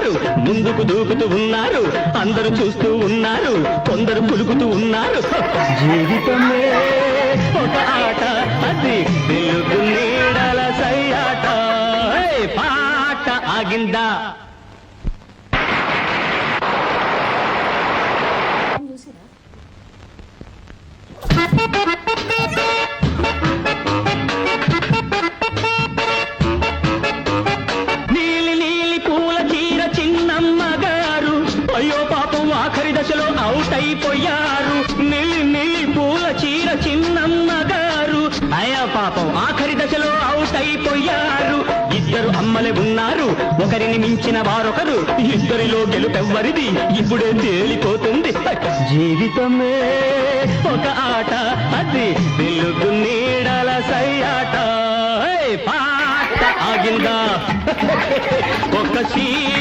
ఉన్నారు, ముందుకు దూకుతూ ఉన్నారు, అందరూ చూస్తూ ఉన్నారు, కొందరు పులుకుతూ ఉన్నారు. జీవితమే ఒక ఆట, అది వెలుగు నీడల సయ్యాట. పాట ఆగిందా? నీలి నీలి పూల చీర చిన్నమ్మ గారు, అయ్యో పాపం ఆఖరి దశలో అవుట్ అయిపోయారు. నీలి నీలి పూల చీర చిన్నమ్మ గారు, అయ్యా పాపం ఆఖరి దశలో అవుట్ అయిపోయారు. ఇద్దరు అమ్మలే ఉన్నారు, ఒకరిని మించిన వారొకరు, ఇద్దరిలో గెలుపెవ్వరిది ఇప్పుడే తేలిపోతుంది. జీవితమే ఒక ఆట, అది వెలుగు నీడల సయ్యాట. పాట ఆగిందా? ఒక సీట్